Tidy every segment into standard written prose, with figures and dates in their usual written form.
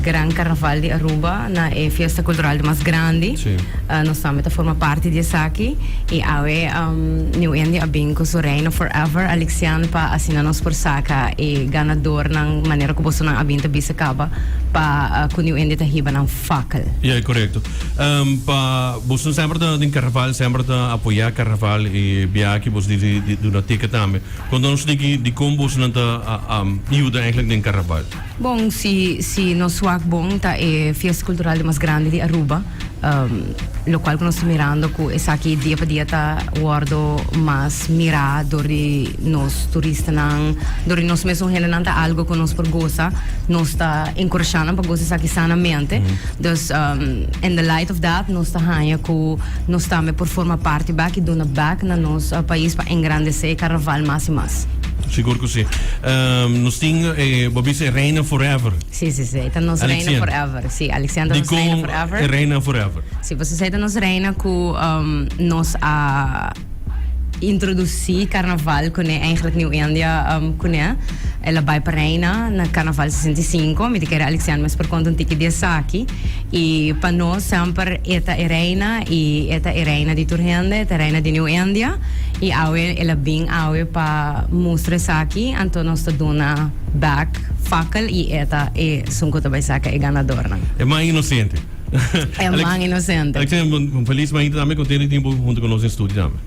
Gran Carnaval de Aruba, na festa cultural mais grande. Nós também forma parte de aqui e awe New India bem com o Reina Forever Alexian pa assina nos por saca e ganador ng maneira que você não abinta bisa acaba pa com New India tahiba ng fakkel. É correto. Pa você sempre tem carnaval, sempre tá apoiar carnaval e biaki você de na ticket também. Quando nós de como você não tá ajuda eigenlijk em carnaval. Bom, se nós swak bom tá festa cultural mais grande de Aruba. Local que nós estamos mirando que essa aqui dia para dia está guardo mais mirar dori nós turistas não dori nós mesmo generando algo que nós por goza nós está encorajando para gozar aqui sanamente. Dus in the light of that nós está ganha que nós estamos por formar parte back do na back na nosso país para engrandecer carnaval mais e mais. Seguro que sim. Nós temos Bobise Reina Forever. Sim. Então nós Reina Forever. Sim, Alexandra nós Reina Forever. Reina Forever. Sim, você sabe nós Reina que nós introduzir carnaval com eigenlijk New India com ela vai para Reina na Carnaval 65, me diz Alexandre, mas por conta um tique de aqui e para nós sempre esta é Reina e esta é Reina de Turhende, esta é Reina de New India e ela bem para mostrar aqui, então nós está dando back fakkel e esta é sunko também saca é ganadora. É mais inocente. É mais inocente. Alexandre, feliz manhã também com ter tempo junto com nós em estúdio também.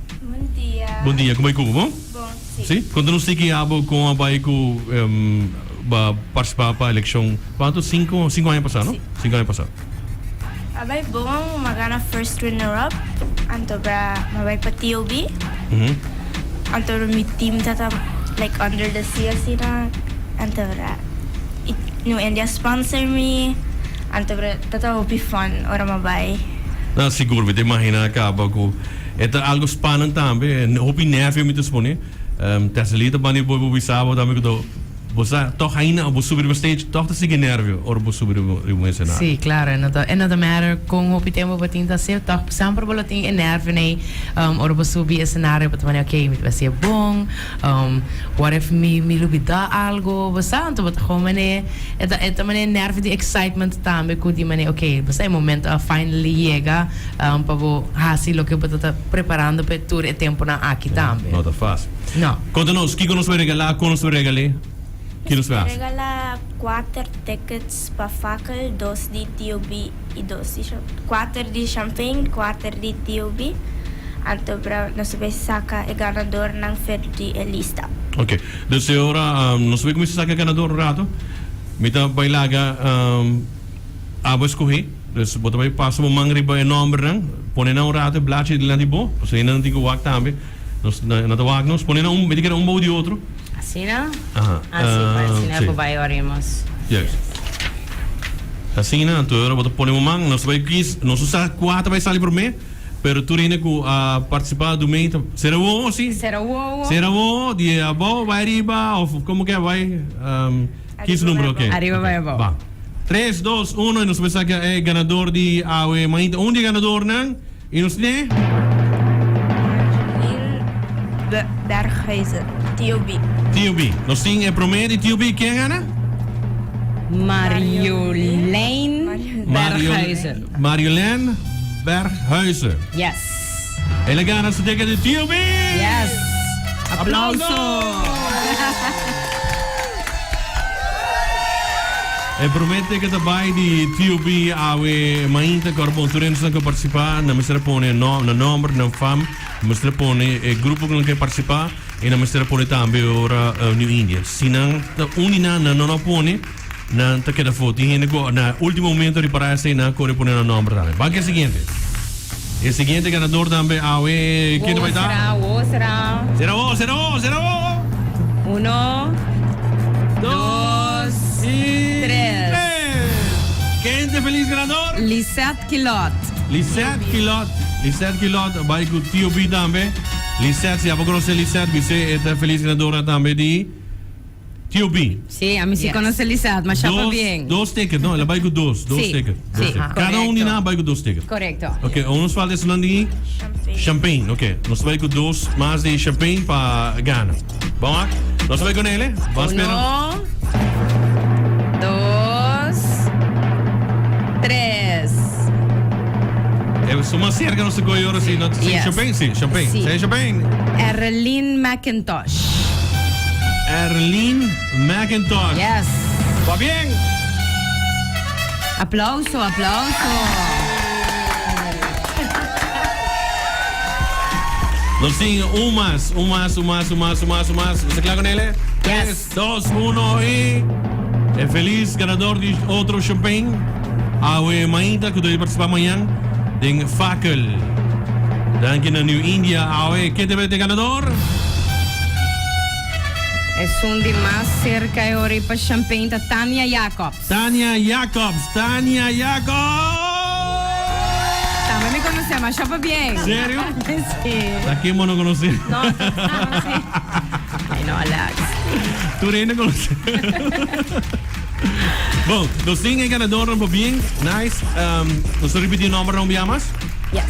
Bom dia, como é que bom? Bom, sim. Sim? Quando nós temos que com a Baico participar para a eleição, quanto? 5 anos passados, não? 5 anos passados. Abay bom, magana first runner-up, anto bra, mabay pa TOB. Anto mi team tata, like under the sea sina, anto bra, New India sponsor me, anto bra, tata will be fun, ora mabay. Não, seguro, me imagina acaba com é algo spannend também, hopi nervio me dispone. Tercelita bani bobo sábado também que você toch ainda ao subir o stage, toch te seguir nervio, ou ao subir o cenário. Sim, claro, é nada matter com o tempo para tentar ser, toch sempre vou ter nervio né, ou ao subir o cenário para também ok, vai ser bom, what if me lubida algo, você então vai como né, é também nervio de excitement também, que de maneira ok, você é momento a finally chega para vou fazer o que eu estou preparando para tour e tempo na aqui também. Não tá fácil. Não. Conta-nos, o que nos vai regalar, como nos vai regalar? Regala 4 tickets para fakkel, 2 de TOB e 2 de 4 de champanhe, 4 de TOB. Anto para nós vai sacar o ganador ng Ferdi lista. Ok. Dus agora nós vamos começar a ganador um rato. Mita bailaga aba escorrer. Dus bota vai passa uma mangriba enorme rang. Põe na um rato blache de lá de bo. Você ainda não tem que wak também. Nós na da wak nós põe na me diga bom de outro. Assim, não? Assim, para vai oremos. Yes. Assim, não? Tu agora bota põe uma manga. Nós vai quis, nós usar 4 vai sair por mês. Pero tu ainda que participar do meio, será bom assim? Será bom, de abo vai arriba, ou como que vai? Que número ok? Arriba vai abo. 3, 2, 1, e nós vamos que é ganador de AOE Mainta. Onde é ganador, não? E nós tem? Berghuizen, TOB. TOB. Nós tem promedio de TOB, quem gana? Marjolein Berghuizen. Marjolein Berghuizen. Yes. Ela gana su ticket de TOB. Yes. Aplauso. E promete que também de TOB awe mainta carbon turenos que participar na mestra pone no número na fam mestra pone grupo que quer participar e na mestra pone também ora New India. Se não unina não pone na tá queda foto e na último momento de parar se na corre pone no número também. Vai que é o seguinte. O seguinte ganador também awe quem vai dar? Será. 1, 2 e 3. Quem é feliz ganador? Lisette Kilot. Lisette Kilot vai com o TOB também. Lisette, se a conocer Lisette, você é feliz ganadora também de TOB. Sim, a mim se conhece Lisette, mas chapa bem. 2 tickets, não, ela vai com 2 tickets. Cada um de nós vai com 2 tickets. Correto. Ok, nos falta esse nome de champanhe. Ok, nós vai com 2 mais de champanhe para Ghana. Vamos lá? Nós vai com ele? Vamos esperar. 1, 2 cerca non si coi ora sì, no, sì, Yes. champagne, sì, champagne. Sì. Sei champagne. Erlyn McIntosh. Erlyn McIntosh. Yes. Va bien. Applauso. Nos sing un más. ¿Está claro con él? Yes. 3, 2, 1 y... El feliz ganador de otro champagne. Awe Mainta, que debe participar mañana. En fakkel. Dan in New India. Awe, ¿qué debe de ganador? Es un de más cerca de ori para champagne ta Tanya Jacobs. Tanya Jacobs. También me conoce, ma chapa bien. ¿Serio? Sí. Aquí hemos no conocido. No, sí. Ay, no, Alex. Tú eres no conoces. Bom, nos sing el ganador un poco bien. Nice. Nos repetir el nombre, ¿no más? Yes.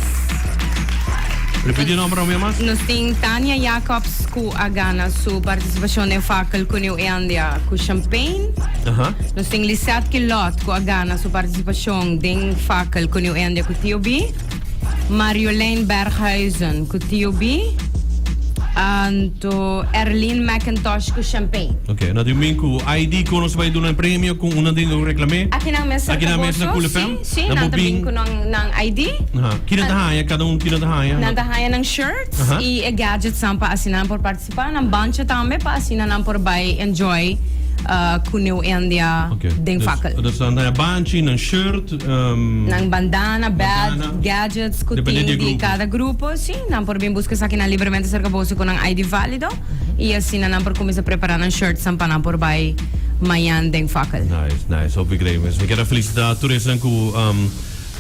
Repetir el nombre, ¿no más? Nos ting Tanya Jacobs ku agana su participación en fakkel ku New India ku champagne. Ajá. Nos ting Lisette Kilot ku agana su participación en fakkel ku New India ku TOB. Marjolein Berghuizen ku TOB. Anto Erlyn McIntosh ku champagne. Ok, na domingo ID ko nos vai dar um prêmio com uma dingo reclamé. Aqui na mesa Aqui na mesa na Cool FM. Sim, Na nandang bobing. ko ng ID. Aha. Kina tahaya cada kina tahaya. Nandahaya ng shirts Aha. e gadgets sam pa asinan por participar. Ng bancha tame pa asinan por by enjoy ku New India ding fakkel. Dus dan een bandje, een shirt. Nang bandana, Bandana. gadgets, Depende kuting di di grupo. cada grupo, sim. Nang por bem busca sa kina livremente cerca bolso com ng ID válido. E assim nang por começa a preparar ng shirt sam pa nang por by mayan ding fakkel. Nice. Hoop ik reis. Ik quero felicitar todos que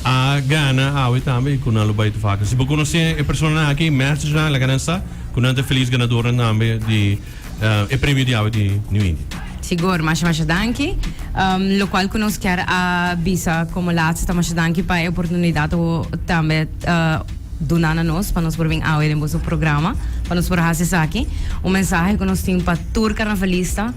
a Ghana, a também, com a lubai de faca. Se você conhecer a pessoa aqui, mestre já na ganância, com a feliz ganadora também de o prêmio de de New India. Siguro, mas danki. Lo qual conosco chiar a bisa como laatste, mas danki pa a oportunidade o também donar a nós, para nós por vir ao em nosso programa, para nós por fazer aqui. O mensagem que nós temos para tour carnavalista,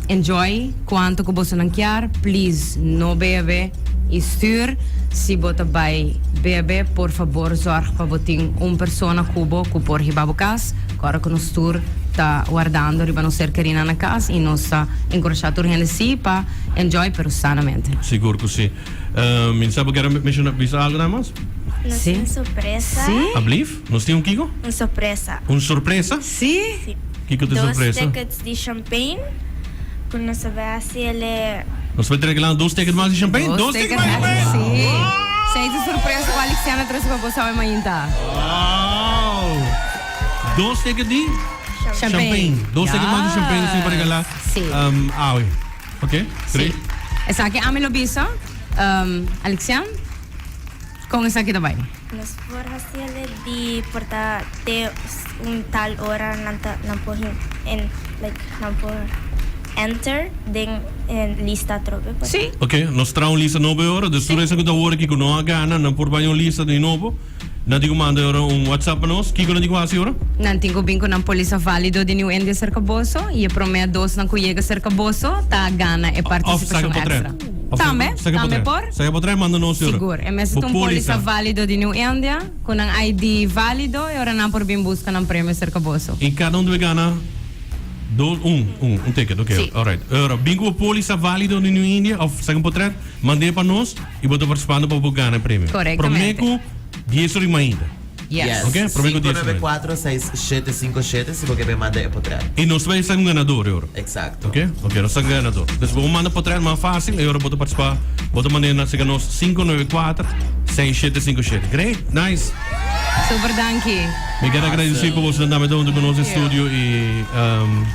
enjoy, quanto que você não quer, please, não bebe e stuur. Se você vai beber, por favor, zorg para botar pessoa cubo, que por riba casa, agora que nós tour está guardando riba nos cercarina na casa e nós está encorajando a gente sim para enjoy, pero sanamente. Seguro que sim. Sabe que era mencionar algo nada mais? Nos Sí. tem surpresa. Sí. Ablief? Nós temos Kiko? Uma surpresa. Surpresa? Sim. Kiko de Dos surpresa? tickets de champagne. Quando nós vai ele Nós vamos entregar 2 tickets mais de champanhe? 2 tickets mais de champanhe? Sim. Sei de surpresa com a Alexiana trouxe para você amanhã, tá? Wow! 2 tickets de Champagne. 2 tickets mais de champanhe sim para regalar. Sim. Ok? Great. Essa aqui a Melo Bisa, Alexian, com essa aqui também. nós por ele de porta ter tal hora não por não por enter den lista trobe. Sim. Ok, nós traemos lista 9 horas. Dus toen is het hoor que não há gana, não por banho lista de novo. Na digo manda ora WhatsApp para nós. Kiko na digo assim ora? Não tenho bingo ng polícia válido de New India cerca boso e a prometo dos ng kuyega cerca boso tá gana e participação extra. Também por? Saga por manda nós ora. Seguro. E mesmo um polícia válido de New India com ang ID válido e ora não por bem busca ng prêmio cerca boso. E cada um deve ganhar um ticket, ok. Sim. Alright. Ora, bingo polícia válido de New India, of saga por mandei para nós e botar participando para ganhar o prêmio. Corretamente. Prometo 10 horas ainda. Yes. Ok? Prometo 10 horas. 594-6757 se você manda é poder. E nós vamos ser um ganador, ora. Exacto. Ok? Ok, nós somos ganador. Então, vamos mandar para trás mais fácil e agora pode participar. Pode mandar na siga nós 594-6757. Great, nice. Super dankie. Me quero agradecer por você andar dando com o nosso estúdio e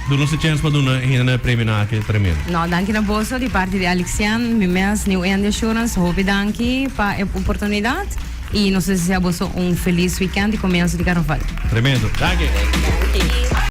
dar nossa chance para dar um prêmio naquele prêmio. No, dankie na boso di parte di Alexian, Mimes, New India Assurance, hope dankie para a oportunidade e não sei se boso um feliz weekend e começo de carnaval. Tremendo. Danke. E